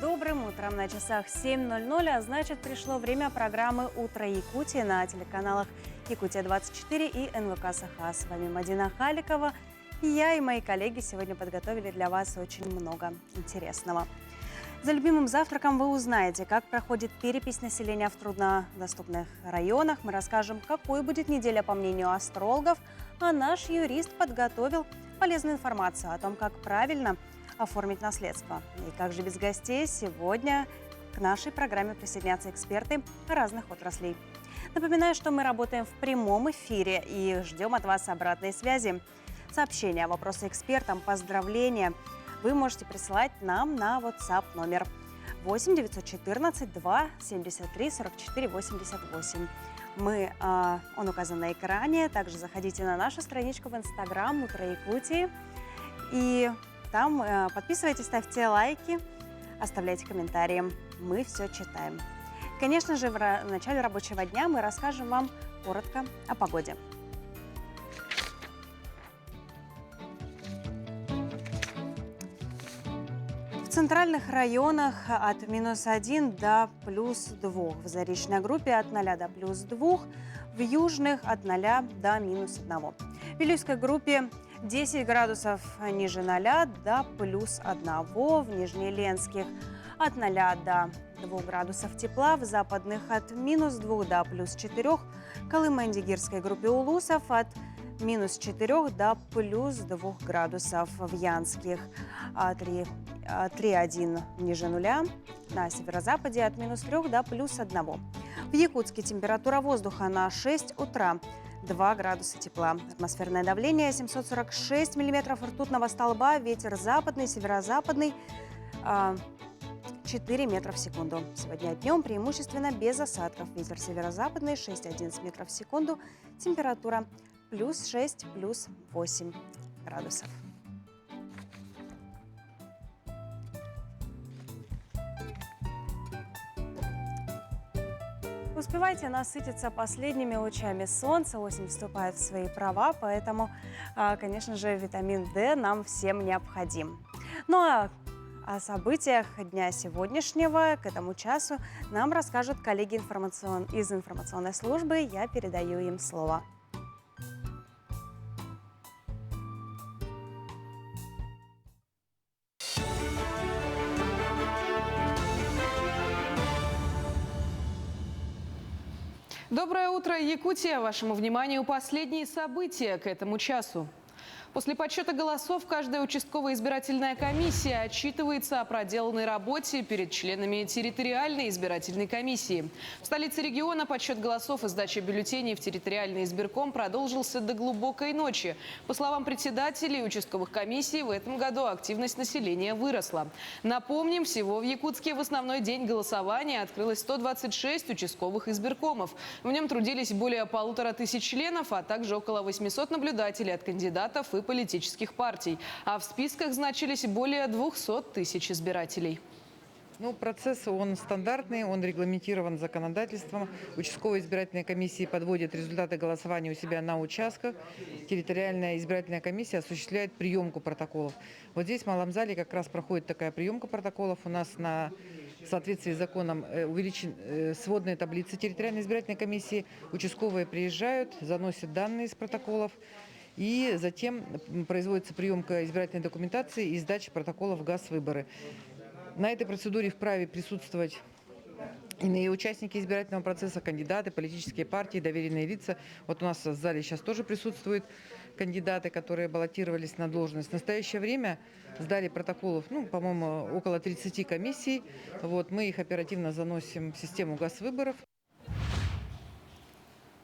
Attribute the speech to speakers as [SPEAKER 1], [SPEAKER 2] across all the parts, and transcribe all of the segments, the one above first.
[SPEAKER 1] добрым утром. На часах 7:00, а значит, пришло время программы «Утро Якутии» на телеканалах «Якутия-24» и НВК «Саха». С вами Мадина Халикова. И я, и мои коллеги сегодня подготовили для вас очень много интересного. За любимым завтраком вы узнаете, как проходит перепись населения в труднодоступных районах. Мы расскажем, какой будет неделя по мнению астрологов. А наш юрист подготовил полезную информацию о том, как правильно оформить наследство. И как же без гостей, сегодня к нашей программе присоединятся эксперты разных отраслей. Напоминаю, что мы работаем в прямом эфире и ждем от вас обратной связи. Сообщения, вопросы экспертам, поздравления вы можете присылать нам на WhatsApp номер 8 914 2 73 44 88. Он указан на экране. Также заходите на нашу страничку в Instagram «Утро Якутии». И там подписывайтесь, ставьте лайки, оставляйте комментарии. Мы все читаем. Конечно же, в начале рабочего дня мы расскажем вам коротко о погоде. В центральных районах от -1 до +2. В Заречной группе от 0 до +2. В южных от 0 до -1. В Вилюйской группе 10 градусов ниже 0 до +1. В Нижнеленских от 0 до 2 градусов тепла. В западных от -2 до +4. В Колымо-Индигирской группе Улусов от -4 до +2 градусов. В Янских 3,1 ниже 0. На северо-западе от -3 до +1. В Якутске температура воздуха на 6 утра 2 градуса тепла. Атмосферное давление 746 миллиметров ртутного столба. Ветер западный, северо-западный 4 метра в секунду. Сегодня днем преимущественно без осадков. Ветер северо-западный 6-11 метров в секунду. Температура +6, +8 градусов. Успевайте насытиться последними лучами солнца. Осень вступает в свои права, поэтому, конечно же, витамин D нам всем необходим. Ну а о событиях дня сегодняшнего к этому часу нам расскажут коллеги из информационной службы. Я передаю им слово.
[SPEAKER 2] Доброе утро, Якутия! Вашему вниманию последние события к этому часу. После подсчета голосов каждая участковая избирательная комиссия отчитывается о проделанной работе перед членами территориальной избирательной комиссии. В столице региона подсчет голосов и сдача бюллетеней в территориальный избирком продолжился до глубокой ночи. По словам председателей участковых комиссий, в этом году активность населения выросла. Напомним, всего в Якутске в основной день голосования открылось 126 участковых избиркомов. В нем трудились более 1500 членов, а также около 800 наблюдателей от кандидатов и политических партий. А в списках значились более 200 тысяч избирателей.
[SPEAKER 3] Процесс, он стандартный, он регламентирован законодательством. Участковые избирательные комиссии подводят результаты голосования у себя на участках. Территориальная избирательная комиссия осуществляет приемку протоколов. Вот здесь в малом зале как раз проходит такая приемка протоколов. У нас в соответствии с законом увеличены сводные таблицы территориальной избирательной комиссии. Участковые приезжают, заносят данные из протоколов. И затем производится приемка избирательной документации и сдача протоколов ГАЗ-выборы. На этой процедуре вправе присутствовать иные участники избирательного процесса, кандидаты, политические партии, доверенные лица. Вот у нас в зале сейчас тоже присутствуют кандидаты, которые баллотировались на должность. В настоящее время сдали протоколов, по-моему, около 30 комиссий. Мы их оперативно заносим в систему ГАЗ-выборов.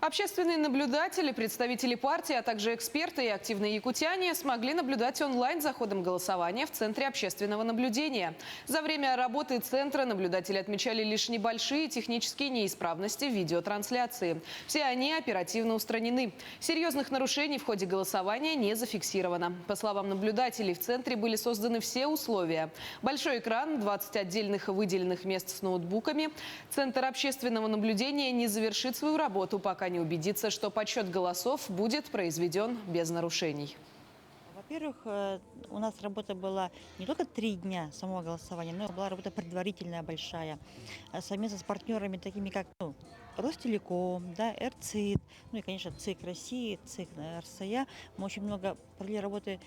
[SPEAKER 2] Общественные наблюдатели, представители партии, а также эксперты и активные якутяне смогли наблюдать онлайн за ходом голосования в Центре общественного наблюдения. За время работы Центра наблюдатели отмечали лишь небольшие технические неисправности в видеотрансляции. Все они оперативно устранены. Серьезных нарушений в ходе голосования не зафиксировано. По словам наблюдателей, в Центре были созданы все условия. Большой экран, 20 отдельных выделенных мест с ноутбуками. Центр общественного наблюдения не завершит свою работу, пока не убедиться, что подсчет голосов будет произведен без нарушений.
[SPEAKER 4] Во-первых, у нас работа была не только 3 дня самого голосования, но и была работа предварительная большая, совместно с партнерами, такими как Ростелеком, да, РЦИТ, ну и, конечно, ЦИК России, ЦИК РСЯ. Мы очень много провели работы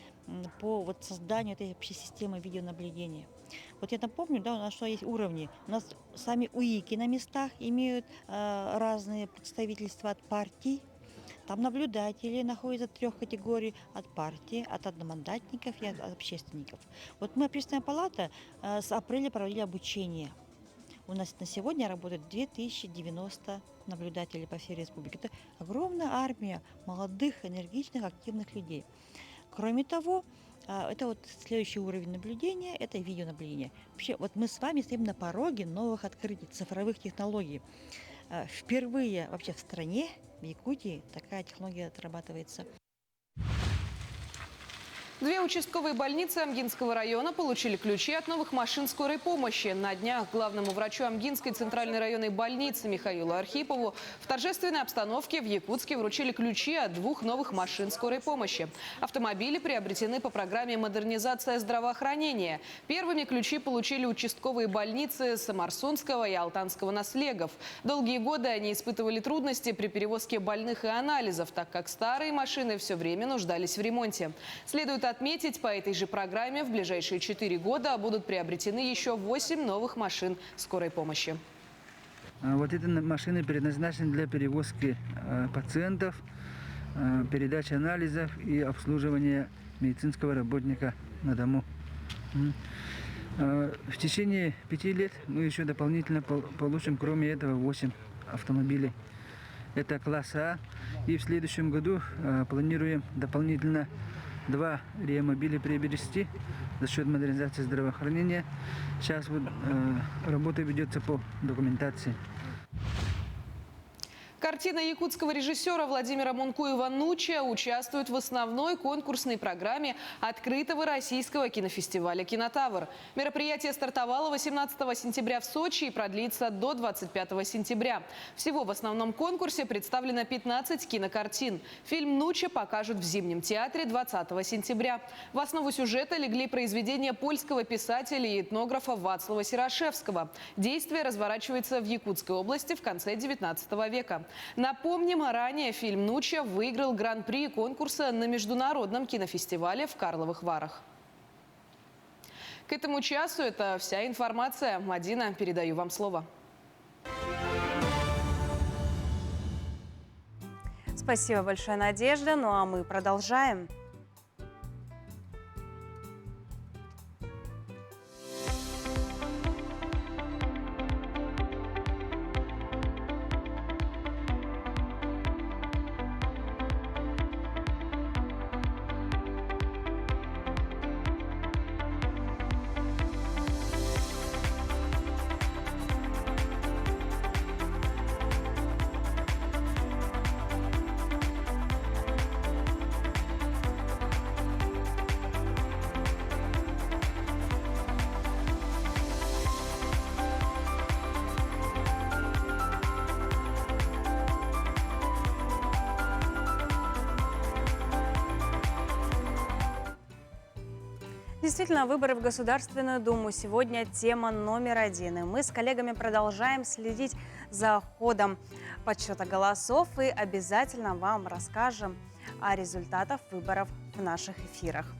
[SPEAKER 4] по созданию этой общей системы видеонаблюдения. Вот я напомню, да, у нас что есть уровни. У нас сами УИКи на местах имеют разные представительства от партий. Там наблюдатели находятся 3 категорий: от партии, от одномандатников и от общественников. Вот мы, Общественная палата, с апреля проводили обучение. У нас на сегодня работает 2090 наблюдателей по всей республике. Это огромная армия молодых, энергичных, активных людей. Кроме того, это следующий уровень наблюдения, это видеонаблюдение. Вообще, мы с вами стоим на пороге новых открытий, цифровых технологий. Впервые вообще в стране, в Якутии, такая технология отрабатывается.
[SPEAKER 2] 2 участковые больницы Амгинского района получили ключи от новых машин скорой помощи. На днях главному врачу Амгинской центральной районной больницы Михаилу Архипову в торжественной обстановке в Якутске вручили ключи от 2 новых машин скорой помощи. Автомобили приобретены по программе «Модернизация здравоохранения». Первыми ключи получили участковые больницы Самарсунского и Алтанского наслегов. Долгие годы они испытывали трудности при перевозке больных и анализов, так как старые машины все время нуждались в ремонте. Следует отметить, по этой же программе в ближайшие 4 года будут приобретены еще 8 новых машин скорой помощи.
[SPEAKER 5] Вот эти машины предназначены для перевозки пациентов, передачи анализов и обслуживания медицинского работника на дому. В течение 5 лет мы еще дополнительно получим, кроме этого, 8 автомобилей. Это класс А. И в следующем году планируем дополнительно 2 реамобиля приобрести за счет модернизации здравоохранения. Сейчас работа ведется по документации.
[SPEAKER 2] Картина якутского режиссера Владимира Мункуева «Нуча» участвует в основной конкурсной программе открытого российского кинофестиваля «Кинотавр». Мероприятие стартовало 18 сентября в Сочи и продлится до 25 сентября. Всего в основном конкурсе представлено 15 кинокартин. Фильм «Нуча» покажут в Зимнем театре 20 сентября. В основу сюжета легли произведения польского писателя и этнографа Вацлава Серашевского. Действие разворачивается в Якутской области в конце 19 века. Напомним, ранее фильм «Нуча» выиграл гран-при конкурса на международном кинофестивале в Карловых Варах. К этому часу это вся информация. Мадина, передаю вам слово.
[SPEAKER 1] Спасибо большое, Надежда. Ну а мы продолжаем. Действительно, выборы в Государственную Думу сегодня тема номер 1. И мы с коллегами продолжаем следить за ходом подсчета голосов и обязательно вам расскажем о результатах выборов в наших эфирах.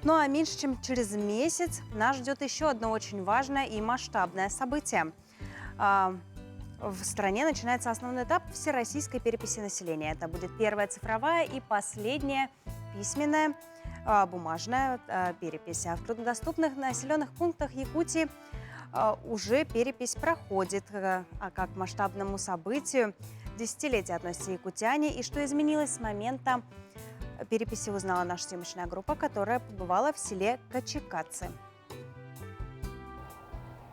[SPEAKER 1] Ну а меньше чем через месяц нас ждет еще одно очень важное и масштабное событие. В стране начинается основной этап всероссийской переписи населения. Это будет первая цифровая и последняя письменная бумажная перепись. А в труднодоступных населенных пунктах Якутии уже перепись проходит. А как к масштабному событию десятилетия относятся якутяне и что изменилось с момента переписи, узнала наша съемочная группа, которая побывала в селе Качекацы.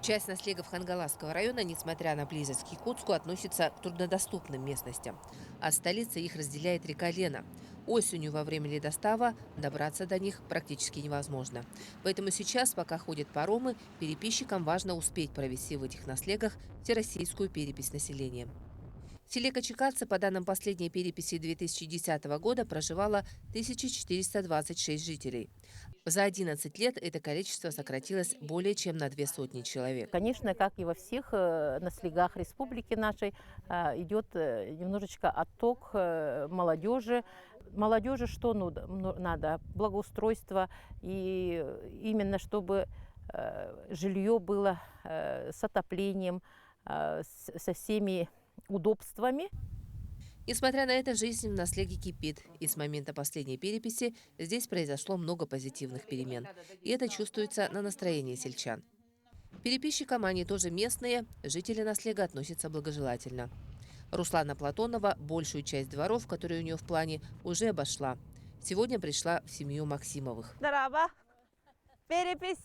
[SPEAKER 6] Часть наслегов Хангаласского района, несмотря на близость к Якутску, относится к труднодоступным местностям. От столицы их разделяет река Лена. Осенью во время ледостава добраться до них практически невозможно. Поэтому сейчас, пока ходят паромы, переписчикам важно успеть провести в этих наслегах всероссийскую перепись населения. В селе Качикадзе, по данным последней переписи 2010 года, проживало 1426 жителей. За 11 лет это количество сократилось более чем на 200 человек.
[SPEAKER 7] Конечно, как и во всех на слегах республики нашей, идет немножечко отток молодежи. Молодежи что надо? Благоустройство, и именно чтобы жилье было с отоплением, со всеми удобствами.
[SPEAKER 6] Несмотря на это, жизнь в Наслеге кипит. И с момента последней переписи здесь произошло много позитивных перемен. И это чувствуется на настроении сельчан. Переписчикам, они тоже местные, жители Наслега относятся благожелательно. Руслана Платонова большую часть дворов, которые у нее в плане, уже обошла. Сегодня пришла в семью Максимовых.
[SPEAKER 7] Здорово! Перепись!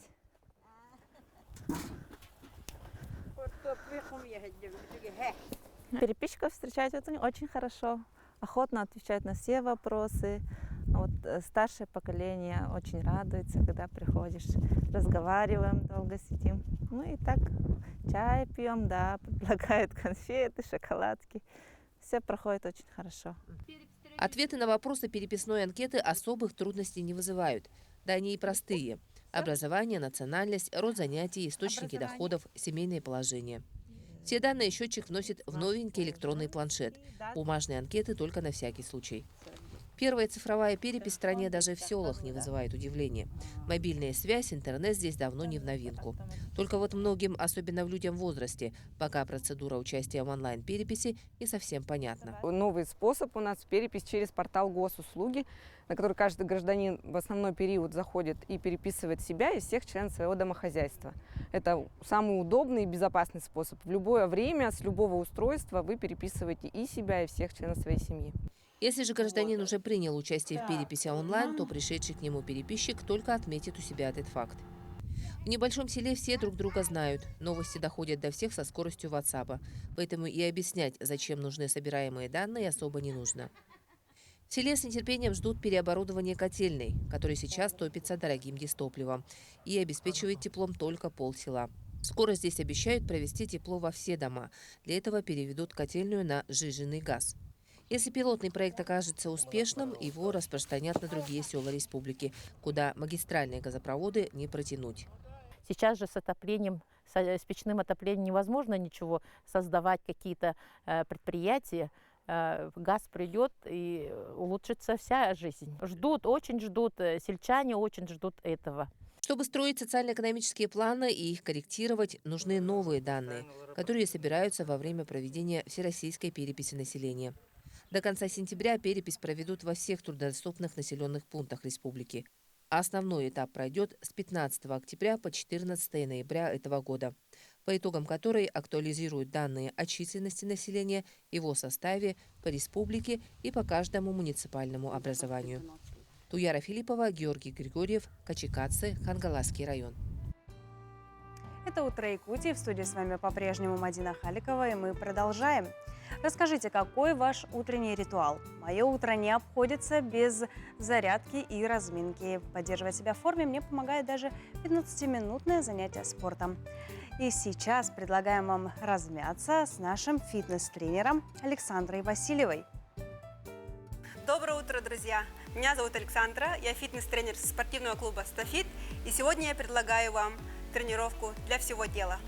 [SPEAKER 7] Переписчиков встречать очень хорошо, охотно отвечают на все вопросы. Вот, старшее поколение очень радуется, когда приходишь, разговариваем, долго сидим. Ну и так чай пьем, да, предлагают конфеты, шоколадки. Все проходит очень хорошо.
[SPEAKER 6] Ответы на вопросы переписной анкеты особых трудностей не вызывают. Да они и простые. Образование, национальность, род занятий, источники доходов, семейное положение. Все данные счетчик вносит в новенький электронный планшет. Бумажные анкеты только на всякий случай. Первая цифровая перепись в стране даже в селах не вызывает удивления. Мобильная связь, интернет здесь давно не в новинку. Только вот многим, особенно в людям в возрасте, пока процедура участия в онлайн-переписи не совсем понятна.
[SPEAKER 8] Новый способ у нас – перепись через портал госуслуги, на который каждый гражданин в основной период заходит и переписывает себя и всех членов своего домохозяйства. Это самый удобный и безопасный способ. В любое время, с любого устройства вы переписываете и себя, и всех членов своей семьи.
[SPEAKER 6] Если же гражданин уже принял участие в переписи онлайн, то пришедший к нему переписчик только отметит у себя этот факт. В небольшом селе все друг друга знают. Новости доходят до всех со скоростью WhatsApp. Поэтому и объяснять, зачем нужны собираемые данные, особо не нужно. В селе с нетерпением ждут переоборудования котельной, который сейчас топится дорогим дизтопливом и обеспечивает теплом только полсела. Скоро здесь обещают провести тепло во все дома. Для этого переведут котельную на сжиженный газ. Если пилотный проект окажется успешным, его распространят на другие села республики, куда магистральные газопроводы не протянуть.
[SPEAKER 7] Сейчас же с отоплением, с печным отоплением невозможно ничего создавать, какие-то предприятия. Газ придет, и улучшится вся жизнь. Очень ждут, сельчане очень ждут этого.
[SPEAKER 6] Чтобы строить социально-экономические планы и их корректировать, нужны новые данные, которые собираются во время проведения всероссийской переписи населения. До конца сентября перепись проведут во всех труднодоступных населенных пунктах республики. А основной этап пройдет с 15 октября по 14 ноября этого года, по итогам которой актуализируют данные о численности населения, его составе, по республике и по каждому муниципальному образованию. Туяра Филиппова, Георгий Григорьев, Качикадзе, Хангаласский район.
[SPEAKER 1] Это «Утро Якутии». В студии с вами по-прежнему Мадина Халикова, и мы продолжаем. Расскажите, какой ваш утренний ритуал? Мое утро не обходится без зарядки и разминки. Поддерживать себя в форме мне помогает даже 15-минутное занятие спортом. И сейчас предлагаем вам размяться с нашим фитнес-тренером Александрой Васильевой.
[SPEAKER 9] Доброе утро, друзья! Меня зовут Александра, я фитнес-тренер спортивного клуба «Стафит», и сегодня я предлагаю вам тренировку для всего тела.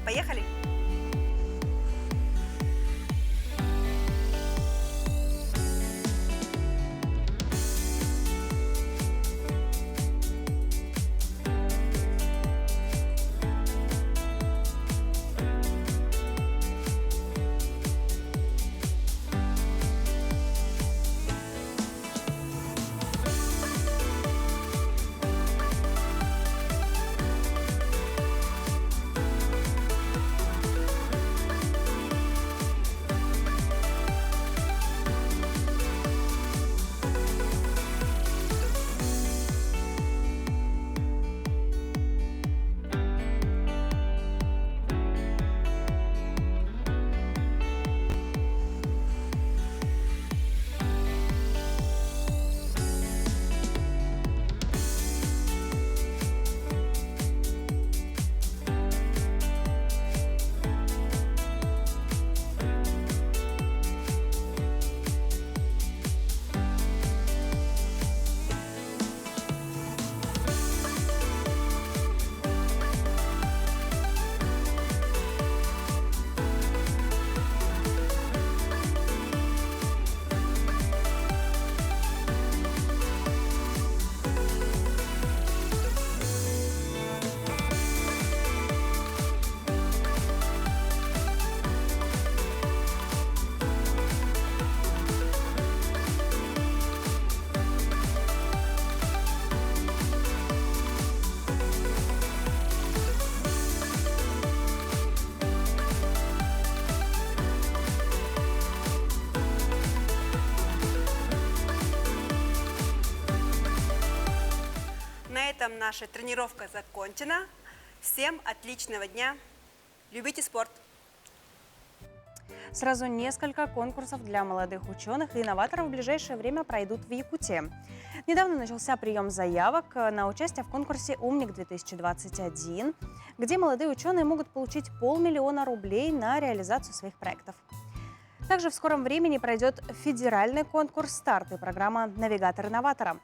[SPEAKER 9] Поехали! наша тренировка закончена. Всем отличного дня. Любите спорт.
[SPEAKER 1] Сразу несколько конкурсов для молодых ученых и инноваторов в ближайшее время пройдут в Якутии. Недавно начался прием заявок на участие в конкурсе «Умник-2021», где молодые ученые могут получить 500 000 рублей на реализацию своих проектов. Также в скором времени пройдет федеральный конкурс «Старт» и программа «Навигатор инноватора».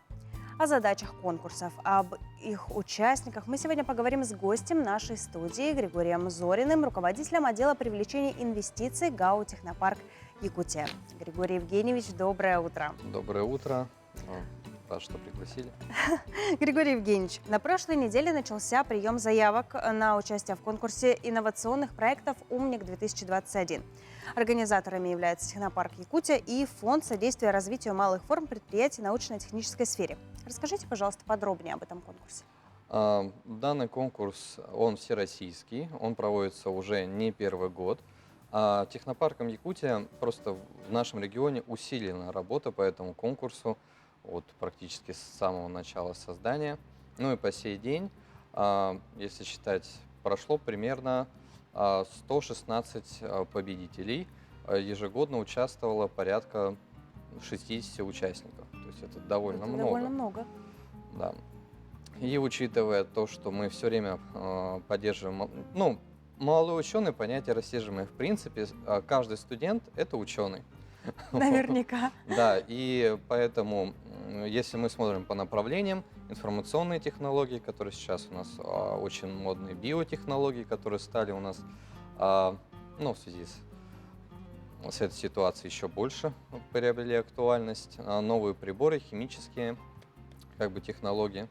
[SPEAKER 1] О задачах конкурсов, об их участниках мы сегодня поговорим с гостем нашей студии Григорием Зориным, руководителем отдела привлечения инвестиций ГАО «Технопарк Якутия». Григорий Евгеньевич, доброе утро.
[SPEAKER 10] Доброе утро. Рад, что пригласили.
[SPEAKER 1] Григорий Евгеньевич, на прошлой неделе начался прием заявок на участие в конкурсе инновационных проектов «Умник-2021». Организаторами являются Технопарк Якутия и Фонд содействия развитию малых форм предприятий в научно-технической сфере. Расскажите, пожалуйста, подробнее об этом конкурсе.
[SPEAKER 10] Данный конкурс, он всероссийский, он проводится уже не первый год. Технопарком Якутия просто в нашем регионе усилена работа по этому конкурсу вот практически с самого начала создания. Ну и по сей день, если считать, прошло примерно 116 победителей. Ежегодно участвовало порядка 60 участников. То есть это довольно много.
[SPEAKER 1] Довольно много.
[SPEAKER 10] Да. И учитывая то, что мы все время поддерживаем, ну, молодой ученый, понятие растяжимое. В принципе, каждый студент – это ученый.
[SPEAKER 1] Наверняка.
[SPEAKER 10] Да, и поэтому, если мы смотрим по направлениям, информационные технологии, которые сейчас у нас очень модные, биотехнологии, которые стали у нас, ну, в связи с этой ситуацией еще больше приобрели актуальность, новые приборы, химические как бы технологии.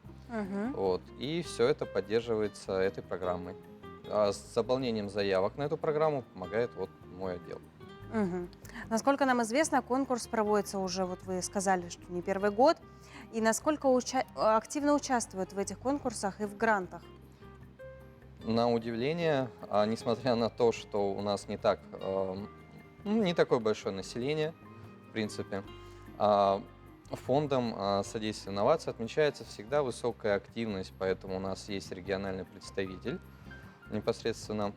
[SPEAKER 10] Вот, и все это поддерживается этой программой. С заполнением заявок на эту программу помогает вот мой отдел.
[SPEAKER 1] Насколько нам известно, конкурс проводится уже, вот вы сказали, что не первый год. И насколько активно участвуют в этих конкурсах и в грантах?
[SPEAKER 10] На удивление, несмотря на то, что у нас не такое большое население, в принципе, фондом содействия инноваций отмечается всегда высокая активность, поэтому у нас есть региональный представитель непосредственно.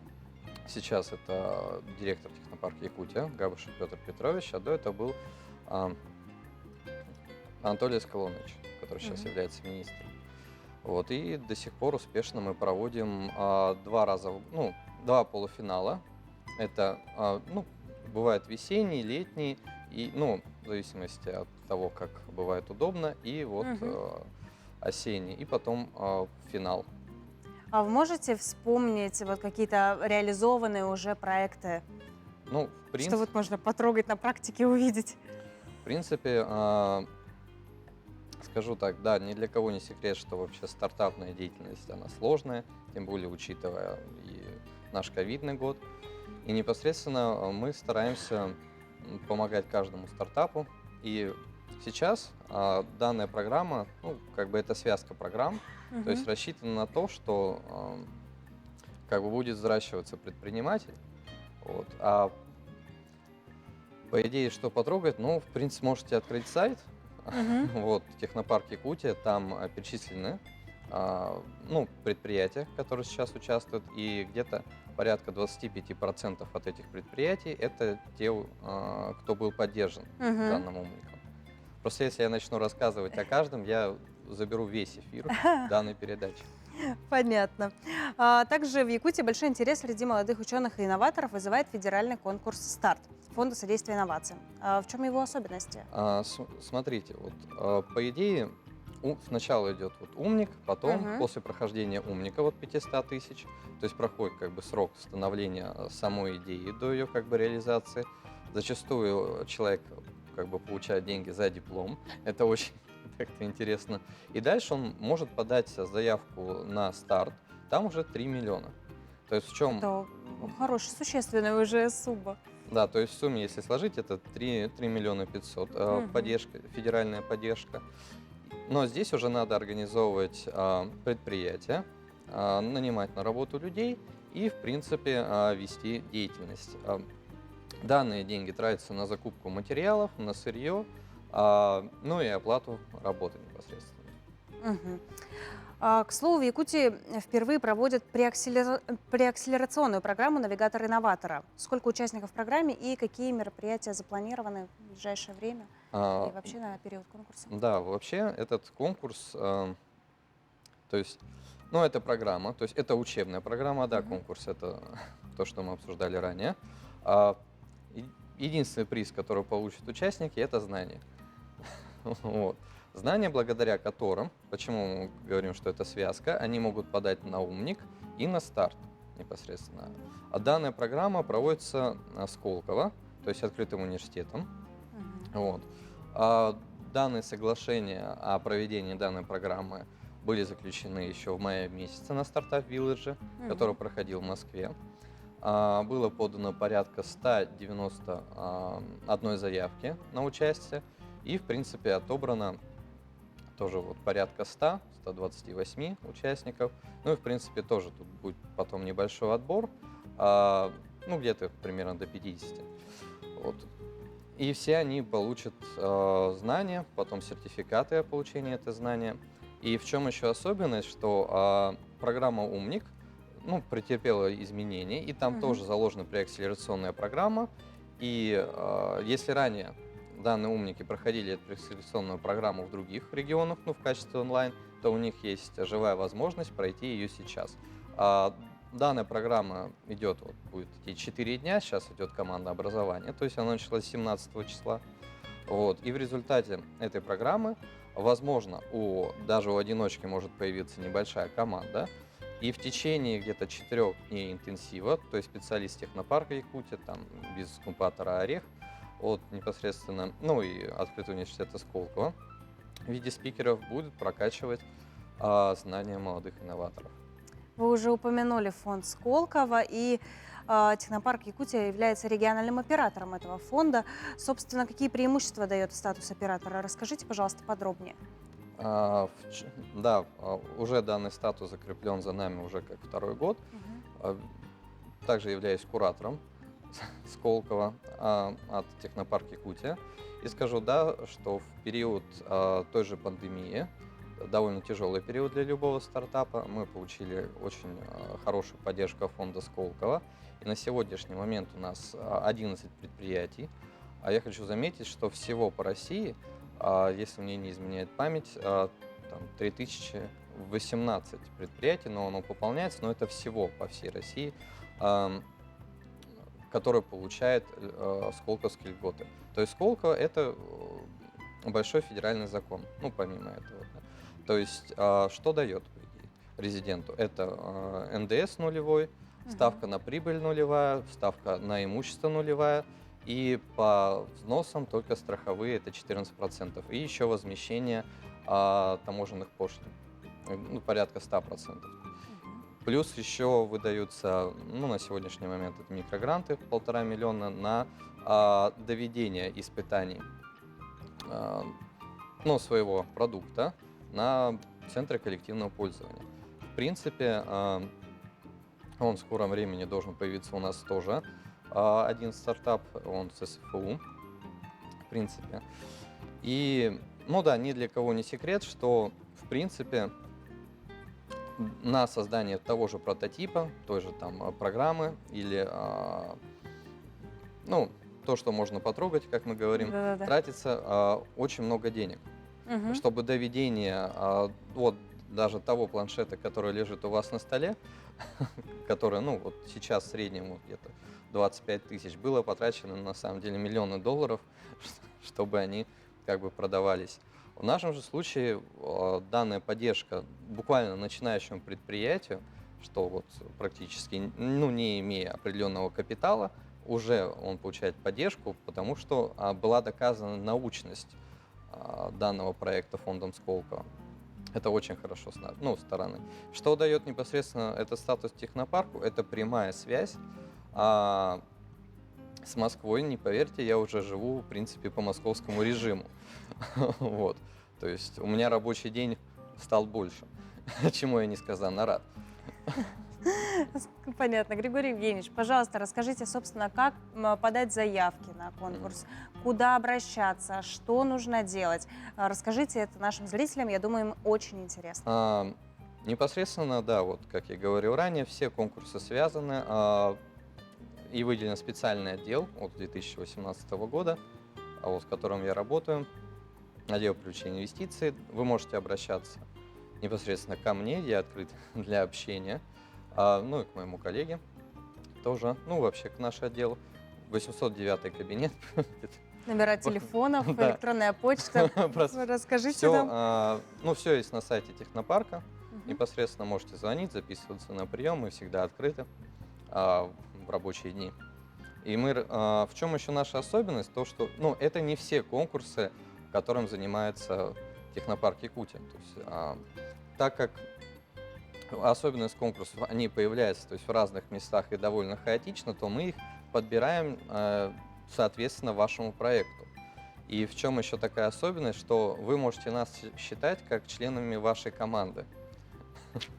[SPEAKER 10] Сейчас это директор Технопарка Якутия Габышев Петр Петрович, а до этого был Анатолий Скалонович, который сейчас является министром. Вот, и до сих пор успешно мы проводим два полуфинала. Это бывает весенний, летний, и, в зависимости от того, как бывает удобно, и вот осенний, и потом финал.
[SPEAKER 1] А вы можете вспомнить вот какие-то реализованные уже проекты?
[SPEAKER 10] Ну, в принципе,
[SPEAKER 1] что вот можно потрогать на практике и увидеть?
[SPEAKER 10] В принципе, скажу так, да, ни для кого не секрет, что вообще стартапная деятельность, она сложная, тем более учитывая и наш ковидный год. И непосредственно мы стараемся помогать каждому стартапу. И сейчас данная программа, это связка программ, то есть рассчитана на то, что будет взращиваться предприниматель. Вот. А по идее, что потрогать, в принципе, можете открыть сайт, вот, Технопарк Якутия, там перечислены предприятия, которые сейчас участвуют, и где-то порядка 25% от этих предприятий это те, кто был поддержан данным умником. Просто если я начну рассказывать о каждом, я заберу весь эфир данной передачи.
[SPEAKER 1] Понятно. Также в Якутии большой интерес среди молодых ученых и инноваторов вызывает федеральный конкурс «Старт» Фонда содействия инновациям. В чем его особенности?
[SPEAKER 10] Смотрите, по идее, сначала идет умник, потом после прохождения умника 500 тысяч, то есть проходит срок становления самой идеи до ее реализации. Зачастую человек получает деньги за диплом. Это очень как-то интересно. И дальше он может подать заявку на старт. Там уже 3 миллиона. То есть в чем...
[SPEAKER 1] Это хорошая, существенная уже сумма.
[SPEAKER 10] Да, то есть в сумме, если сложить, это 3 миллиона 500. Поддержка, федеральная поддержка. Но здесь уже надо организовывать предприятия, нанимать на работу людей и, в принципе, вести деятельность. Данные деньги тратятся на закупку материалов, на сырье, и оплату работы непосредственно.
[SPEAKER 1] К слову, в Якутии впервые проводят преакселерационную программу «Навигатор-инноватора». Сколько участников в программе и какие мероприятия запланированы в ближайшее время и вообще на период конкурса?
[SPEAKER 10] Да, вообще этот конкурс, то есть, ну, это программа, то есть это учебная программа, да, конкурс, это то, что мы обсуждали ранее. Единственный приз, который получат участники, это знания. Вот. Знания, благодаря которым, почему мы говорим, что это связка, они могут подать на умник и на старт непосредственно. А данная программа проводится Сколково, то есть открытым университетом. Вот. Данные соглашения о проведении данной программы были заключены еще в мае месяце на стартап-вилледже, который проходил в Москве. Было подано порядка 191 заявки на участие, и, в принципе, отобрано тоже вот порядка 128 участников. Ну и, в принципе, тоже тут будет потом небольшой отбор, ну, где-то примерно до 50. Вот. И все они получат знания, потом сертификаты о получении этого знания. И в чем еще особенность, что программа «Умник», ну, претерпела изменения, и там тоже заложена преакселерационная программа. И если ранее данные умники проходили эту преакселерационную программу в других регионах, ну, в качестве онлайн, то у них есть живая возможность пройти ее сейчас. Данная программа идет, вот, будет идти 4 дня, сейчас идет командное образование, то есть она началась 17 числа. Вот. И в результате этой программы, возможно, даже у одиночки может появиться небольшая команда, и в течение где-то 4 дней интенсива, то есть специалист технопарка Якутия, там бизнес-инкубатора «Орех», вот непосредственно, ну и открытого университета Сколково, в виде спикеров будет прокачивать знания молодых инноваторов.
[SPEAKER 1] Вы уже упомянули фонд Сколково, и Технопарк Якутия является региональным оператором этого фонда. Собственно, какие преимущества дает статус оператора? Расскажите, пожалуйста, подробнее.
[SPEAKER 10] Да, уже данный статус закреплен за нами уже как 2-й год. Также являюсь куратором Сколково от Технопарка Якутия. И скажу, да, что в период той же пандемии, довольно тяжелый период для любого стартапа, мы получили очень хорошую поддержку фонда Сколково. И на сегодняшний момент у нас 11 предприятий. А я хочу заметить, что всего по России, если мне не изменяет память, там 3018 предприятий, но оно пополняется, но это всего по всей России, которые получают сколковские льготы. То есть Сколково — это большой федеральный закон, ну, помимо этого. Да. То есть что дает резиденту? Это НДС нулевой, ставка на прибыль нулевая, ставка на имущество нулевая, и по взносам только страховые — это 14%, и еще возмещение таможенных пошлин, ну, порядка 100%. Плюс еще выдаются, ну, на сегодняшний момент это микрогранты 1,5 миллиона на доведение испытаний ну, своего продукта на центры коллективного пользования. В принципе, он в скором времени должен появиться у нас тоже. Один стартап, он с СФУ, в принципе. И, ну да, ни для кого не секрет, что, в принципе, на создание того же прототипа, той же там программы или, ну, то, что можно потрогать, как мы говорим, тратится очень много денег. Чтобы доведение вот даже того планшета, который лежит у вас на столе, который, ну, вот сейчас в среднем вот где-то 25 тысяч, было потрачено на самом деле миллионы долларов, чтобы они как бы продавались. В нашем же случае данная поддержка буквально начинающему предприятию, что вот практически, ну, не имея определенного капитала, уже он получает поддержку, потому что была доказана научность данного проекта фондом Сколково. Это очень хорошо, ну, стороны. Что дает непосредственно этот статус технопарку? Это прямая связь с Москвой. Не поверьте, я уже живу, в принципе, по московскому режиму. Вот. То есть у меня рабочий день стал больше, чему я несказанно рад.
[SPEAKER 1] Понятно. Григорий Евгеньевич, пожалуйста, расскажите, собственно, как подать заявки на конкурс, куда обращаться, что нужно делать. Расскажите это нашим зрителям, я думаю, им очень интересно.
[SPEAKER 10] Непосредственно, да, вот как я говорил ранее, все конкурсы связаны и выделен специальный отдел от 2018 года, с которым я работаю, отдел привлечения инвестиций. Вы можете обращаться непосредственно ко мне, я открыт для общения, ну и к моему коллеге тоже, ну вообще к нашему отделу. 809 кабинет.
[SPEAKER 1] Номера телефонов,
[SPEAKER 10] Да.
[SPEAKER 1] электронная почта. Расскажите нам.
[SPEAKER 10] Все есть на сайте технопарка. Непосредственно можете звонить, записываться на прием, мы всегда открыты в рабочие дни. И в чем еще наша особенность? То, что это не все конкурсы, которым занимается технопарк Якутия. То есть, так как особенность конкурсов, они появляются, то есть, в разных местах и довольно хаотично, то мы их подбираем соответственно вашему проекту. И в чем еще такая особенность, что вы можете нас считать как членами вашей команды.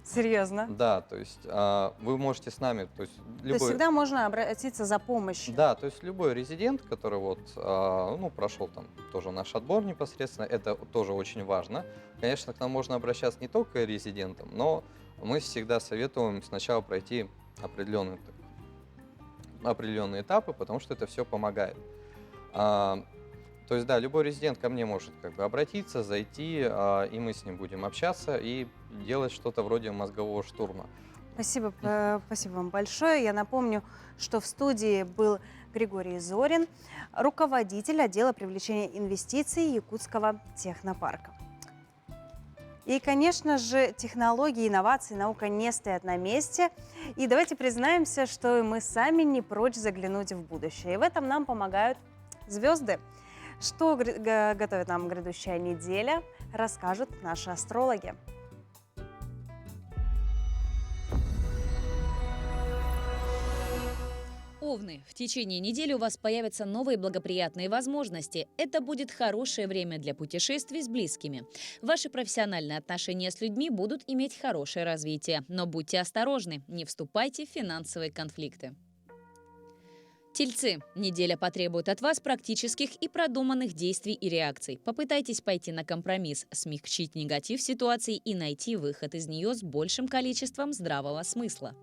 [SPEAKER 1] Серьезно?
[SPEAKER 10] Да, то есть вы можете с нами, то есть
[SPEAKER 1] То есть всегда можно обратиться за помощью.
[SPEAKER 10] Да, то есть любой резидент, который прошел там тоже наш отбор непосредственно, это тоже очень важно. Конечно, к нам можно обращаться не только резидентам, но мы всегда советуем сначала пройти определенные этапы, потому что это все помогает. То есть, да, любой резидент ко мне может обратиться, зайти, и мы с ним будем общаться и делать что-то вроде мозгового штурма.
[SPEAKER 1] Спасибо вам большое. Я напомню, что в студии был Григорий Зорин, руководитель отдела привлечения инвестиций Якутского технопарка. И, конечно же, технологии, инновации, наука не стоят на месте. И давайте признаемся, что мы сами не прочь заглянуть в будущее. И в этом нам помогают звезды. Что готовит нам грядущая неделя, расскажут наши астрологи.
[SPEAKER 11] Овны, в течение недели у вас появятся новые благоприятные возможности. Это будет хорошее время для путешествий с близкими. Ваши профессиональные отношения с людьми будут иметь хорошее развитие. Но будьте осторожны, не вступайте в финансовые конфликты. Тельцы. Неделя потребует от вас практических и продуманных действий и реакций. Попытайтесь пойти на компромисс, смягчить негатив ситуации и найти выход из нее с большим количеством здравого смысла.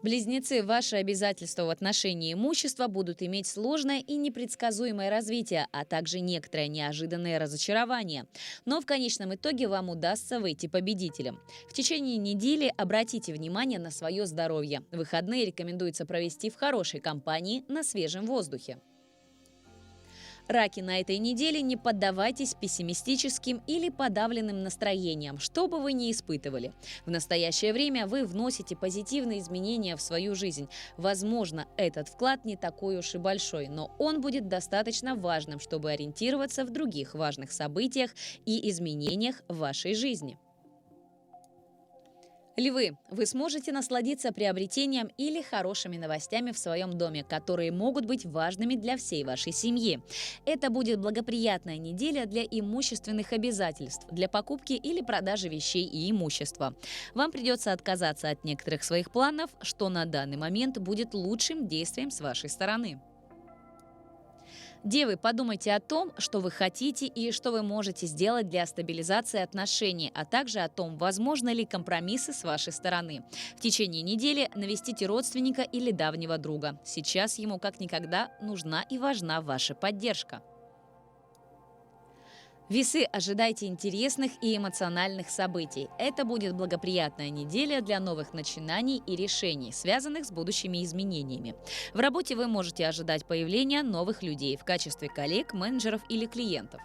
[SPEAKER 11] Близнецы, ваши обязательства в отношении имущества будут иметь сложное и непредсказуемое развитие, а также некоторое неожиданное разочарование. Но в конечном итоге вам удастся выйти победителем. В течение недели обратите внимание на свое здоровье. Выходные рекомендуется провести в хорошей компании на свежем воздухе. Раки, на этой неделе не поддавайтесь пессимистическим или подавленным настроениям, что бы вы ни испытывали. В настоящее время вы вносите позитивные изменения в свою жизнь. Возможно, этот вклад не такой уж и большой, но он будет достаточно важным, чтобы ориентироваться в других важных событиях и изменениях в вашей жизни. Львы, вы сможете насладиться приобретением или хорошими новостями в своем доме, которые могут быть важными для всей вашей семьи. Это будет благоприятная неделя для имущественных обязательств, для покупки или продажи вещей и имущества. Вам придется отказаться от некоторых своих планов, что на данный момент будет лучшим действием с вашей стороны. Девы, подумайте о том, что вы хотите и что вы можете сделать для стабилизации отношений, а также о том, возможно ли компромиссы с вашей стороны. В течение недели навестите родственника или давнего друга. Сейчас ему как никогда нужна и важна ваша поддержка. Весы, ожидайте интересных и эмоциональных событий. Это будет благоприятная неделя для новых начинаний и решений, связанных с будущими изменениями. В работе вы можете ожидать появления новых людей в качестве коллег, менеджеров или клиентов.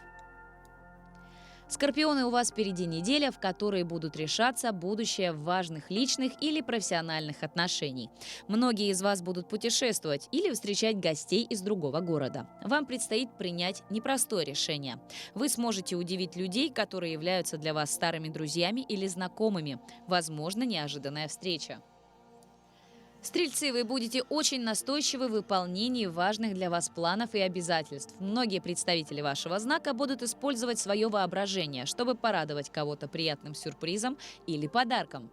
[SPEAKER 11] Скорпионы, у вас впереди неделя, в которой будут решаться будущее важных личных или профессиональных отношений. Многие из вас будут путешествовать или встречать гостей из другого города. Вам предстоит принять непростое решение. Вы сможете удивить людей, которые являются для вас старыми друзьями или знакомыми. Возможно, неожиданная встреча. Стрельцы, вы будете очень настойчивы в выполнении важных для вас планов и обязательств. Многие представители вашего знака будут использовать свое воображение, чтобы порадовать кого-то приятным сюрпризом или подарком.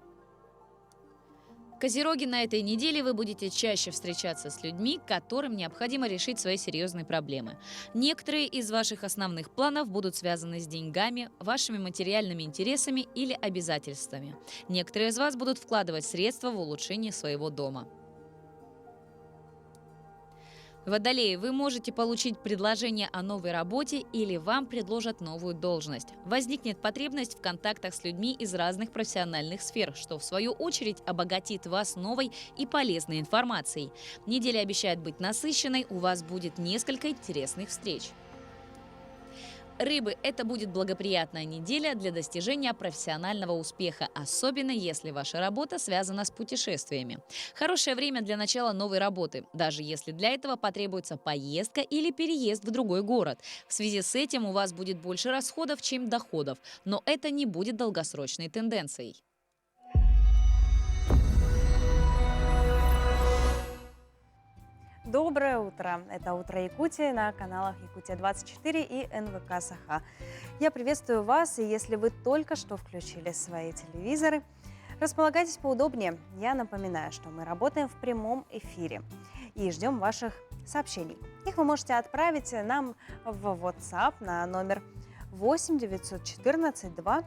[SPEAKER 11] Козероги, на этой неделе вы будете чаще встречаться с людьми, которым необходимо решить свои серьезные проблемы. Некоторые из ваших основных планов будут связаны с деньгами, вашими материальными интересами или обязательствами. Некоторые из вас будут вкладывать средства в улучшение своего дома. Водолеи, вы можете получить предложение о новой работе или вам предложат новую должность. Возникнет потребность в контактах с людьми из разных профессиональных сфер, что в свою очередь обогатит вас новой и полезной информацией. Неделя обещает быть насыщенной, у вас будет несколько интересных встреч. Рыбы, это будет благоприятная неделя для достижения профессионального успеха, особенно если ваша работа связана с путешествиями. Хорошее время для начала новой работы, даже если для этого потребуется поездка или переезд в другой город. В связи с этим у вас будет больше расходов, чем доходов, но это не будет долгосрочной тенденцией.
[SPEAKER 1] Доброе утро! Это «Утро Якутии» на каналах Якутия-24 и НВК Саха. Я приветствую вас, и если вы только что включили свои телевизоры, располагайтесь поудобнее. Я напоминаю, что мы работаем в прямом эфире и ждем ваших сообщений. Их вы можете отправить нам в WhatsApp на номер 8 914 2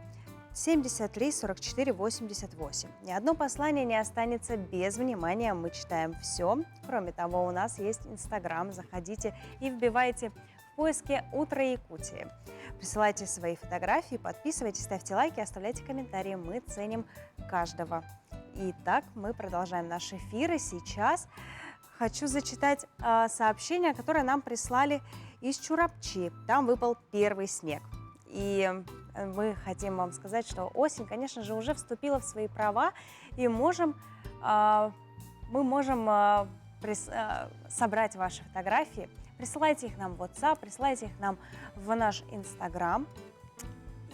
[SPEAKER 1] 73 44 88. Ни одно послание не останется без внимания. Мы читаем все. Кроме того, у нас есть Инстаграм. Заходите и вбивайте в поиске «Утро Якутии». Присылайте свои фотографии, подписывайтесь, ставьте лайки, оставляйте комментарии. Мы ценим каждого. Итак, мы продолжаем наш эфир. И сейчас хочу зачитать сообщение, которое нам прислали из Чурапчи. Там выпал первый снег. И мы хотим вам сказать, что осень, конечно же, уже вступила в свои права, и мы можем собрать ваши фотографии. Присылайте их нам в WhatsApp, присылайте их нам в наш Instagram.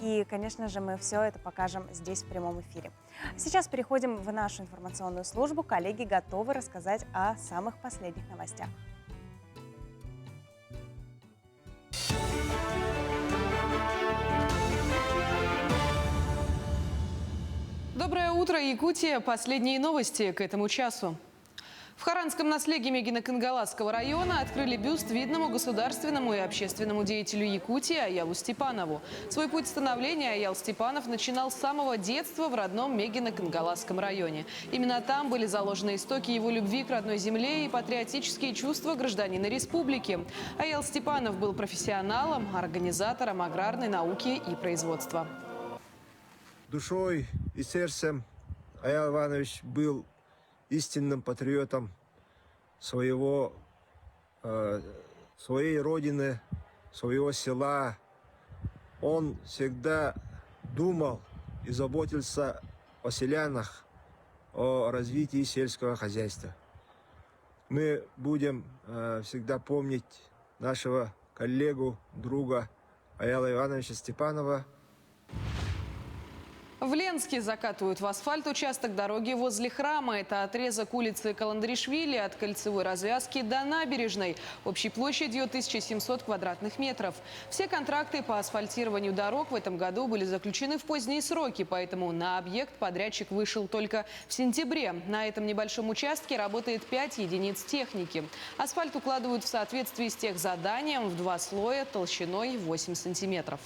[SPEAKER 1] И, конечно же, мы все это покажем здесь в прямом эфире. Сейчас переходим в нашу информационную службу. Коллеги готовы рассказать о самых последних новостях.
[SPEAKER 2] Доброе утро, Якутия! Последние новости к этому часу. В Харанском наследии Мегино-Кангаласского района открыли бюст видному государственному и общественному деятелю Якутии Аялу Степанову. Свой путь становления Аял Степанов начинал с самого детства в родном Мегино-Кангаласском районе. Именно там были заложены истоки его любви к родной земле и патриотические чувства гражданина республики. Аял Степанов был профессионалом, организатором аграрной науки и производства.
[SPEAKER 12] Душой и сердцем Аял Иванович был истинным патриотом своей родины, своего села. Он всегда думал и заботился о селянах, о развитии сельского хозяйства. Мы будем всегда помнить нашего коллегу, друга Аяла Ивановича Степанова.
[SPEAKER 2] В Ленске закатывают в асфальт участок дороги возле храма. Это отрезок улицы Каландришвили от кольцевой развязки до набережной. Общей площадью 1700 квадратных метров. Все контракты по асфальтированию дорог в этом году были заключены в поздние сроки, поэтому на объект подрядчик вышел только в сентябре. На этом небольшом участке работает 5 единиц техники. Асфальт укладывают в соответствии с техзаданием в 2 слоя толщиной 8 сантиметров.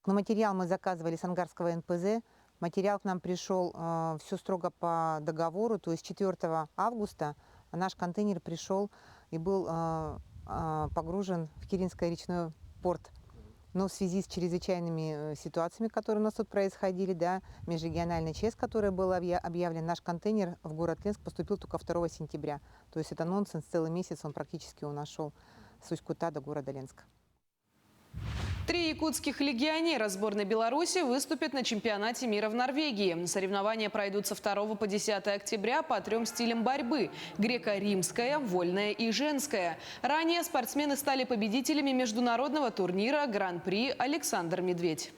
[SPEAKER 13] Материал мы заказывали с Ангарского НПЗ. Материал к нам пришел все строго по договору, то есть 4 августа наш контейнер пришел и был погружен в Киринский речной порт. Но в связи с чрезвычайными ситуациями, которые у нас тут происходили, да, межрегиональный ЧС, который был объявлен, наш контейнер в город Ленск поступил только 2 сентября. То есть это нонсенс, целый месяц он практически у нас шел с Усть-Кута до города Ленска.
[SPEAKER 2] 3 якутских легионера сборной Беларуси выступят на чемпионате мира в Норвегии. Соревнования пройдут со 2 по 10 октября по 3 стилям борьбы – греко-римская, вольная и женская. Ранее спортсмены стали победителями международного турнира Гран-при «Александр Медведь».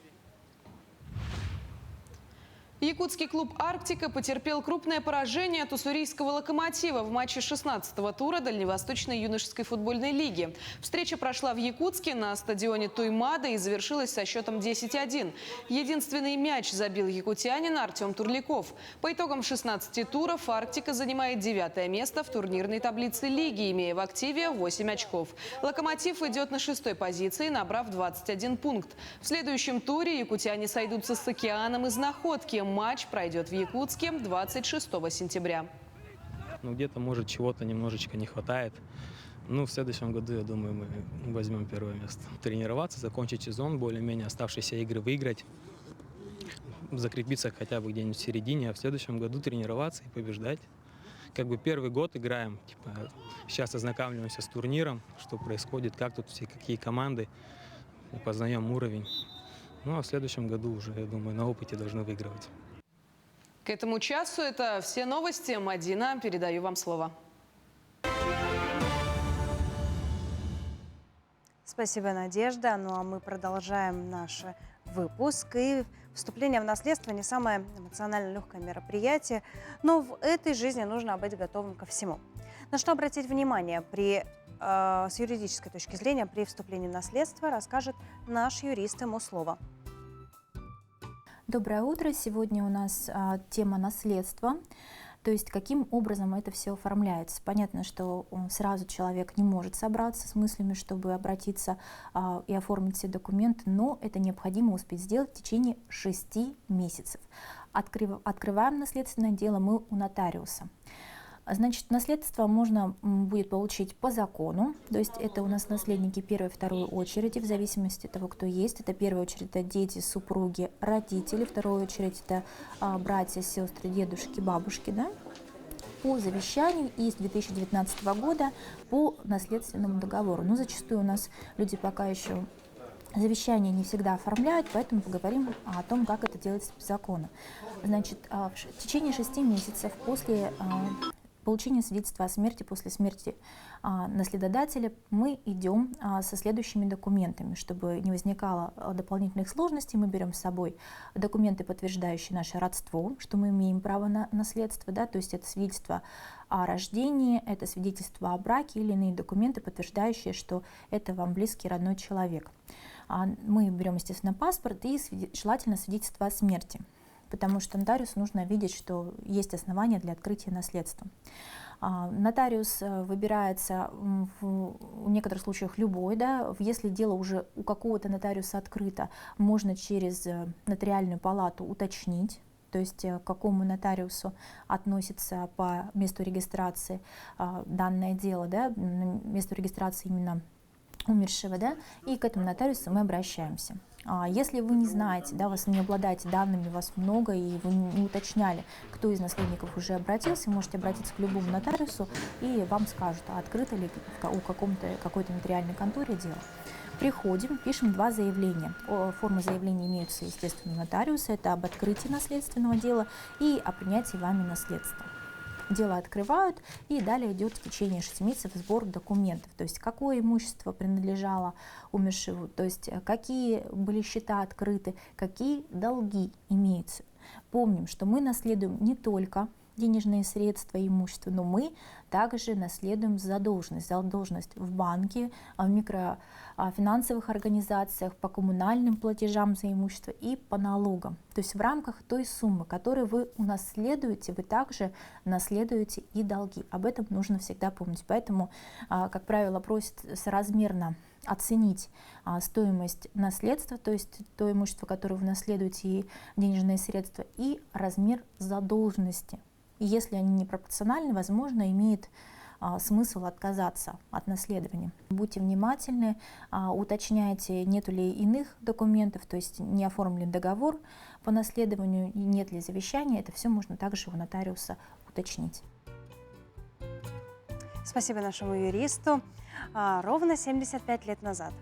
[SPEAKER 2] Якутский клуб «Арктика» потерпел крупное поражение от уссурийского «Локомотива» в матче 16-го тура Дальневосточной юношеской футбольной лиги. Встреча прошла в Якутске на стадионе Туймада и завершилась со счетом 10-1. Единственный мяч забил якутянин Артем Турляков. По итогам 16 туров «Арктика» занимает 9-е место в турнирной таблице лиги, имея в активе 8 очков. «Локомотив» идет на 6-й позиции, набрав 21 пункт. В следующем туре якутяне сойдутся с «Океаном» из Находки. Матч пройдет в Якутске 26 сентября.
[SPEAKER 14] Где-то, может, чего-то немножечко не хватает. В следующем году, я думаю, мы возьмем первое место. Тренироваться, закончить сезон, более-менее оставшиеся игры выиграть, закрепиться хотя бы где-нибудь в середине, а в следующем году тренироваться и побеждать. Первый год играем, сейчас ознакомливаемся с турниром, что происходит, как тут все, какие команды, познаем уровень. А в следующем году уже, я думаю, на опыте должны выигрывать.
[SPEAKER 2] К этому часу это все новости. Мадина, передаю вам слово.
[SPEAKER 1] Спасибо, Надежда. А мы продолжаем наш выпуск. И вступление в наследство не самое эмоционально легкое мероприятие, но в этой жизни нужно быть готовым ко всему. На что обратить внимание с юридической точки зрения при вступлении в наследство, расскажет наш юрист, ему слово.
[SPEAKER 15] Доброе утро. Сегодня у нас тема наследства, то есть каким образом это все оформляется. Понятно, что сразу человек не может собраться с мыслями, чтобы обратиться и оформить все документы, но это необходимо успеть сделать в течение 6 месяцев. Открываем наследственное дело мы у нотариуса. Значит, наследство можно будет получить по закону, то есть это у нас наследники первой и второй очереди, в зависимости от того, кто есть. Это первая очередь это дети, супруги, родители, вторая очередь это братья, сестры, дедушки, бабушки, да? По завещанию и с 2019 года по наследственному договору. Но зачастую у нас люди пока еще завещание не всегда оформляют, поэтому поговорим о том, как это делается по закону. Значит, в течение 6 месяцев после получения свидетельства о смерти, после смерти наследодателя, мы идем со следующими документами. Чтобы не возникало дополнительных сложностей, мы берем с собой документы, подтверждающие наше родство, что мы имеем право на наследство, да, то есть это свидетельство о рождении, это свидетельство о браке или иные документы, подтверждающие, что это вам близкий родной человек. Мы берем, естественно, паспорт и желательно свидетельство о смерти, потому что нотариусу нужно видеть, что есть основания для открытия наследства. Нотариус выбирается в некоторых случаях любой, да. Если дело уже у какого-то нотариуса открыто, можно через нотариальную палату уточнить, то есть к какому нотариусу относится по месту регистрации данное дело, да, месту регистрации именно умершего, да, и к этому нотариусу мы обращаемся. Если вы не знаете, да, вас не обладаете данными, вас много, и вы не уточняли, кто из наследников уже обратился, вы можете обратиться к любому нотариусу, и вам скажут, открыто ли у какой-то нотариальной конторе дело. Приходим, пишем 2 заявления. Формы заявления имеются, естественно, у нотариуса. Это об открытии наследственного дела и о принятии вами наследства. Дело открывают, и далее идет в течение 6 месяцев сбор документов, то есть какое имущество принадлежало умершему, то есть какие были счета открыты, какие долги имеются. Помним, что мы наследуем не только денежные средства и имущество, но мы также наследуем задолженность в банке, в микрофинансовых организациях, по коммунальным платежам за имущество и по налогам. То есть в рамках той суммы, которую вы унаследуете, вы также наследуете и долги. Об этом нужно всегда помнить. Поэтому, как правило, просят соразмерно оценить стоимость наследства, то есть то имущество, которое вы наследуете, и денежные средства, и размер задолженности. И если они непропорциональны, возможно, имеет смысл отказаться от наследования. Будьте внимательны, уточняйте, нет ли иных документов, то есть не оформлен договор по наследованию, нет ли завещания. Это все можно также у нотариуса уточнить.
[SPEAKER 1] Спасибо нашему юристу. Ровно 75 лет назад,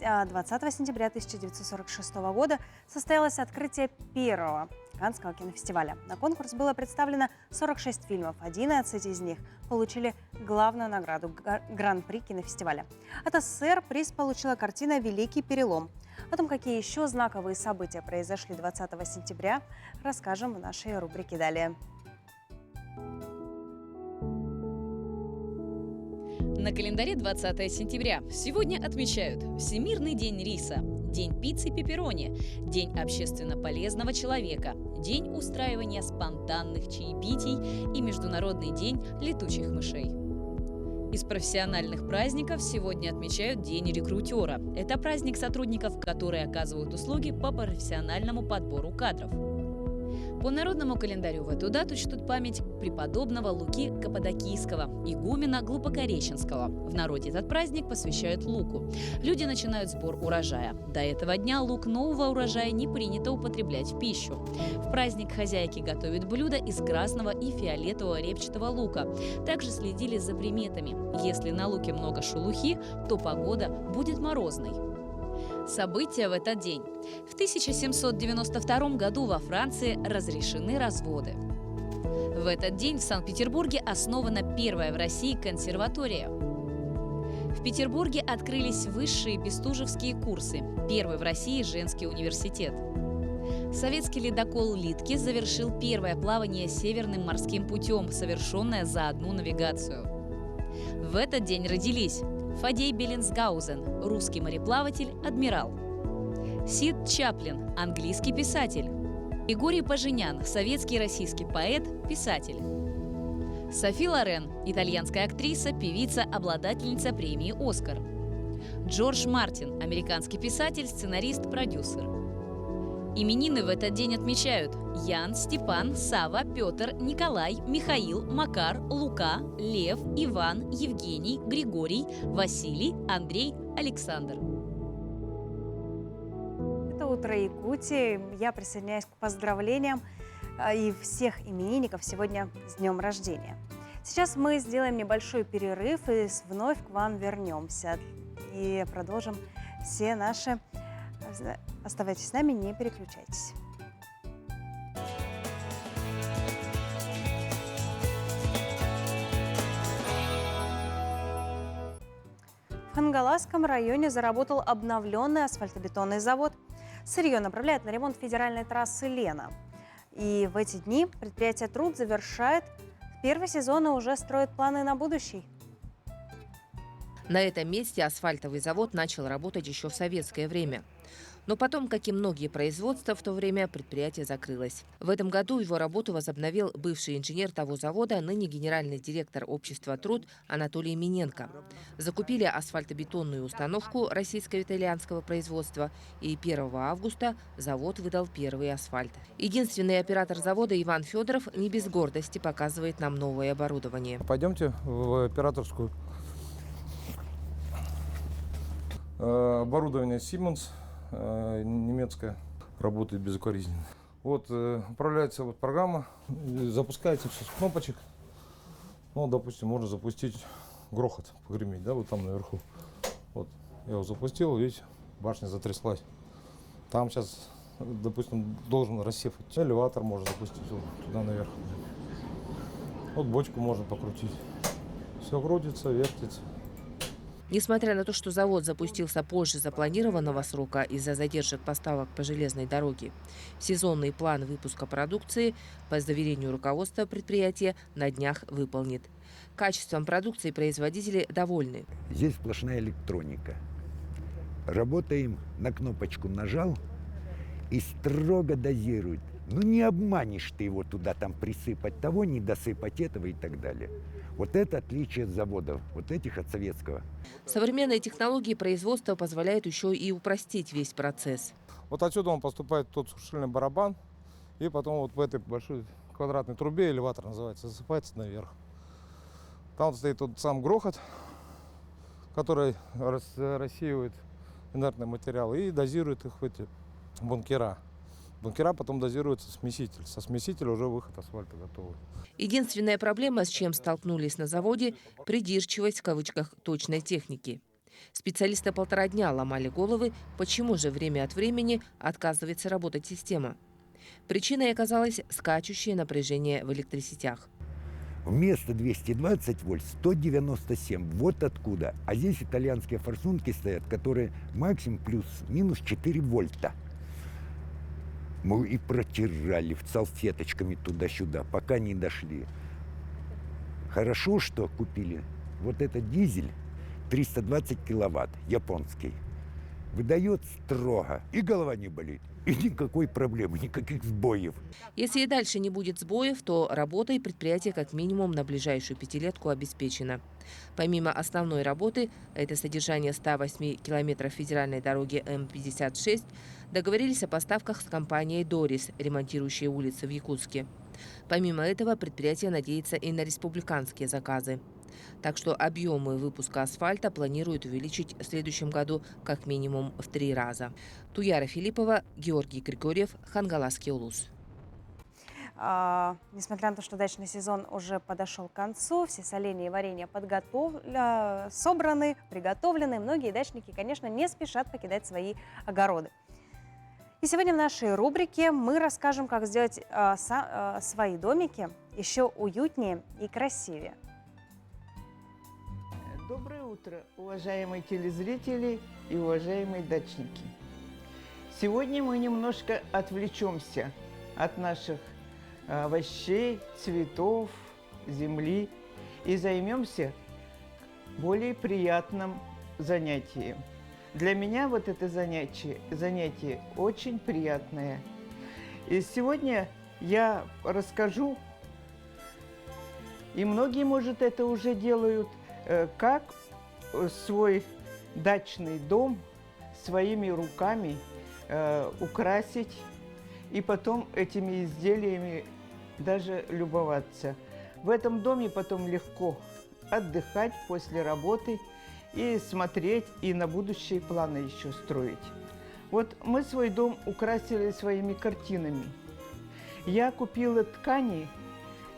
[SPEAKER 1] 20 сентября 1946 года, состоялось открытие первого Каннского кинофестиваля. На конкурс было представлено 46 фильмов. 11 из них получили главную награду – Гран-при кинофестиваля. От СССР приз получила картина «Великий перелом». О том, какие еще знаковые события произошли 20 сентября, расскажем в нашей рубрике далее.
[SPEAKER 11] На календаре 20 сентября. Сегодня отмечают Всемирный день риса, День пиццы пепперони, День общественно полезного человека, День устраивания спонтанных чаепитий и Международный день летучих мышей. Из профессиональных праздников сегодня отмечают День рекрутера. Это праздник сотрудников, которые оказывают услуги по профессиональному подбору кадров. По народному календарю в эту дату чтут память преподобного Луки Каппадокийского, игумена Глубокореченского. В народе этот праздник посвящают луку. Люди начинают сбор урожая. До этого дня лук нового урожая не принято употреблять в пищу. В праздник хозяйки готовят блюда из красного и фиолетового репчатого лука. Также следили за приметами. Если на луке много шелухи, то погода будет морозной. События в этот день. В 1792 году во Франции разрешены разводы. В этот день в Санкт-Петербурге основана первая в России консерватория. В Петербурге открылись высшие бестужевские курсы, первый в России женский университет. Советский ледокол «Литки» завершил первое плавание Северным морским путем, совершенное за одну навигацию. В этот день родились Фадей Беллинсгаузен, русский мореплаватель, адмирал. Сид Чаплин, английский писатель. Григорий Пажинян, советский и российский поэт, писатель. Софи Лорен, итальянская актриса, певица, обладательница премии «Оскар». Джордж Мартин, американский писатель, сценарист, продюсер. Именины в этот день отмечают Ян, Степан, Сава, Петр, Николай, Михаил, Макар, Лука, Лев, Иван, Евгений, Григорий, Василий, Андрей, Александр.
[SPEAKER 1] Это «Утро Якутии». Я присоединяюсь к поздравлениям и всех именинников сегодня с днем рождения. Сейчас мы сделаем небольшой перерыв и вновь к вам вернемся. И продолжим все наши... Оставайтесь с нами, не переключайтесь. В Хангаласском районе заработал обновленный асфальтобетонный завод. Сырье направляет на ремонт федеральной трассы Лена. И в эти дни предприятие «Труд» завершает первый сезон и уже строит планы на будущий.
[SPEAKER 6] На этом месте асфальтовый завод начал работать еще в советское время. Но потом, как и многие производства, в то время предприятие закрылось. В этом году его работу возобновил бывший инженер того завода, ныне генеральный директор общества «Труд» Анатолий Миненко. Закупили асфальтобетонную установку российско-итальянского производства, и 1 августа завод выдал первый асфальт. Единственный оператор завода Иван Федоров не без гордости показывает нам новое оборудование.
[SPEAKER 16] Пойдемте в операторскую. Оборудование Siemens. Немецкая, работает безукоризненно. Вот управляется вот программа, запускается все с кнопочек. Ну, допустим, можно запустить грохот, погреметь, да, вот там наверху. Вот, я его запустил, видите, башня затряслась. Там сейчас, допустим, должен рассев. Элеватор можно запустить вот туда наверх. Вот бочку можно покрутить. Все крутится, вертится.
[SPEAKER 6] Несмотря на то, что завод запустился позже запланированного срока из-за задержек поставок по железной дороге, сезонный план выпуска продукции, по заверению руководства предприятия, на днях выполнит. Качеством продукции производители довольны.
[SPEAKER 17] Здесь сплошная электроника. Работаем, на кнопочку нажал и строго дозирует. Ну не обманешь ты его туда там присыпать того, не досыпать этого и так далее. Вот это отличие заводов, вот этих от советского.
[SPEAKER 6] Современные технологии производства позволяют еще и упростить весь процесс.
[SPEAKER 16] Вот отсюда он поступает тот сушильный барабан, и потом вот в этой большой квадратной трубе, элеватор называется, засыпается наверх. Там вот стоит тот сам грохот, который рассеивает инертный материал и дозирует их в эти бункера. Бункера потом дозируется смеситель. Со смесителя уже выход асфальта готовый.
[SPEAKER 6] Единственная проблема, с чем столкнулись на заводе – придирчивость в кавычках точной техники. Специалисты 1,5 дня ломали головы, почему же время от времени отказывается работать система. Причиной оказалось скачущее напряжение в электросетях.
[SPEAKER 17] Вместо 220 вольт 197. Вот откуда. А здесь итальянские форсунки стоят, которые максимум плюс-минус 4 вольта. Мы и протирали салфеточками туда-сюда, пока не дошли. Хорошо, что купили вот этот дизель 320 киловатт, японский. Выдает строго, и голова не болит, и никакой проблемы, никаких сбоев.
[SPEAKER 6] Если и дальше не будет сбоев, то работой предприятие как минимум на ближайшую пятилетку обеспечено. Помимо основной работы, это содержание 108 километров федеральной дороги М-56, договорились о поставках с компанией «Дорис», ремонтирующей улицы в Якутске. Помимо этого, предприятие надеется и на республиканские заказы. Так что объемы выпуска асфальта планируют увеличить в следующем году как минимум в 3 раза. Туяра Филиппова, Георгий Григорьев, Хангаласский улус.
[SPEAKER 1] Несмотря на то, что дачный сезон уже подошел к концу, все соленья и варенья собраны, приготовлены. Многие дачники, конечно, не спешат покидать свои огороды. И сегодня в нашей рубрике мы расскажем, как сделать свои домики еще уютнее и красивее.
[SPEAKER 18] Доброе утро, уважаемые телезрители и уважаемые дачники. Сегодня мы немножко отвлечемся от наших овощей, цветов, земли и займемся более приятным занятием. Для меня вот это занятие очень приятное. И сегодня я расскажу, и многие, может, это уже делают, как свой дачный дом своими руками украсить и потом этими изделиями даже любоваться. В этом доме потом легко отдыхать после работы и смотреть, и на будущие планы еще строить. Вот мы свой дом украсили своими картинами. Я купила ткани,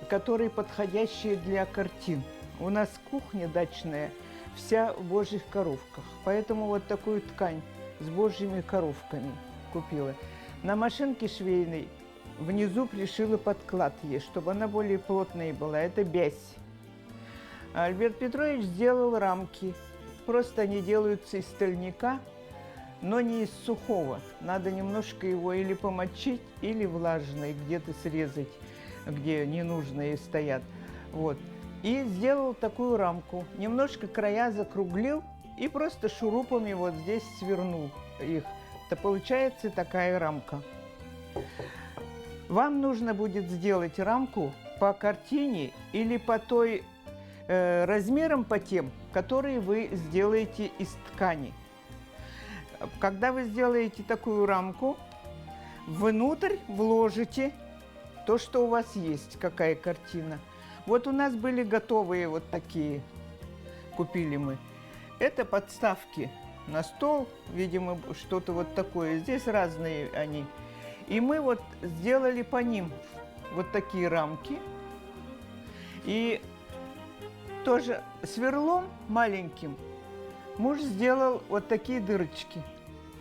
[SPEAKER 18] которые подходящие для картин. У нас кухня дачная вся в божьих коровках, поэтому вот такую ткань с божьими коровками купила. На машинке швейной внизу пришила подклад ей, чтобы она более плотная была. Это бязь. Альберт Петрович сделал рамки. Просто они делаются из стальника, но не из сухого. Надо немножко его или помочить, или влажной где-то срезать, где ненужные стоят. Вот. И сделал такую рамку. Немножко края закруглил и просто шурупами вот здесь свернул их. То получается такая рамка. Вам нужно будет сделать рамку по картине или по той размерам, по тем, которые вы сделаете из ткани. Когда вы сделаете такую рамку, внутрь вложите то, что у вас есть, какая картина. Вот у нас были готовые вот такие, купили мы. Это подставки на стол, видимо, что-то вот такое. Здесь разные они. И мы вот сделали по ним вот такие рамки. И тоже сверлом маленьким муж сделал вот такие дырочки.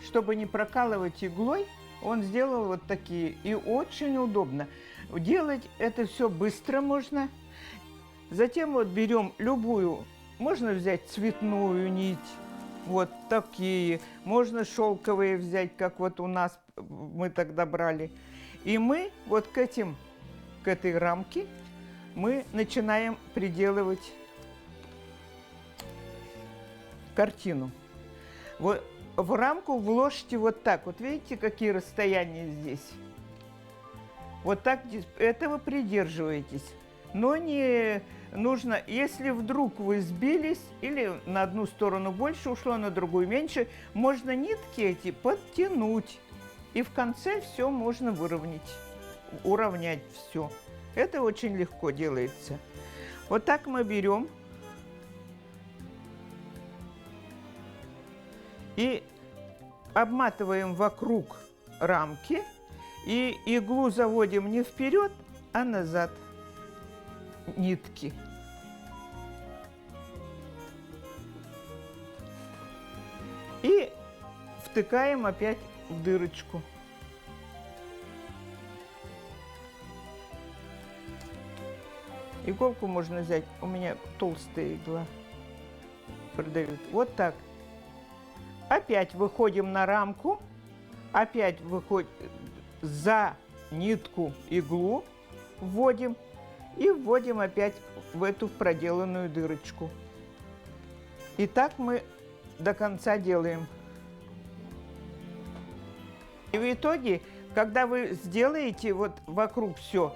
[SPEAKER 18] Чтобы не прокалывать иглой, он сделал вот такие. И очень удобно. Делать это все быстро можно. Затем вот берем любую, можно взять цветную нить, вот такие. Можно шелковые взять, как вот у нас мы тогда брали. И мы вот к этой рамке мы начинаем приделывать картину. Вот в рамку вложите вот так. Вот видите, какие расстояния здесь? Вот так этого придерживаетесь. Но не нужно, если вдруг вы сбились, или на одну сторону больше ушло, на другую меньше, можно нитки эти подтянуть. И в конце все можно уравнять все. Это очень легко делается. Вот так мы берем и обматываем вокруг рамки, и иглу заводим не вперед, а назад нитки. И втыкаем опять в дырочку. Иголку можно взять, у меня толстая игла продают. Вот так. Опять выходим на рамку, опять выходим за нитку иглу, вводим и вводим опять в эту проделанную дырочку. И так мы до конца делаем. И в итоге, когда вы сделаете вот вокруг все,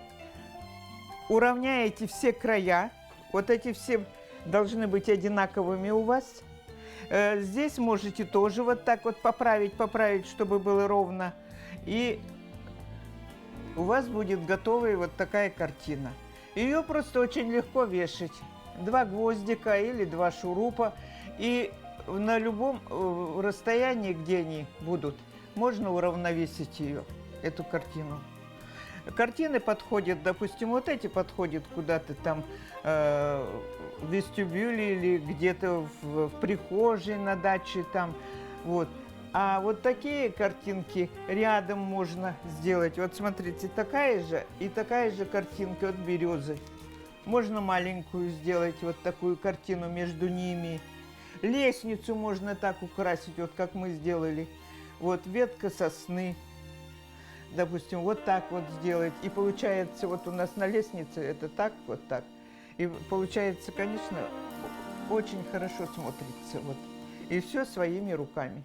[SPEAKER 18] уравняете все края, вот эти все должны быть одинаковыми у вас. Здесь можете тоже вот так вот поправить, чтобы было ровно. И у вас будет готовая вот такая картина. Ее просто очень легко вешать. 2 гвоздика или 2 шурупа. И на любом расстоянии, где они будут, можно уравновесить ее, эту картину. Картины подходят, допустим, вот эти подходят куда-то там в вестибюле или где-то в прихожей на даче там, вот. А вот такие картинки рядом можно сделать. Вот смотрите, такая же и такая же картинка от березы. Можно маленькую сделать, вот такую картину между ними. Лестницу можно так украсить, вот как мы сделали. Вот ветка сосны. Допустим, вот так вот сделать. И получается, вот у нас на лестнице это так, вот так. И получается, конечно, очень хорошо смотрится. Вот. И все своими руками.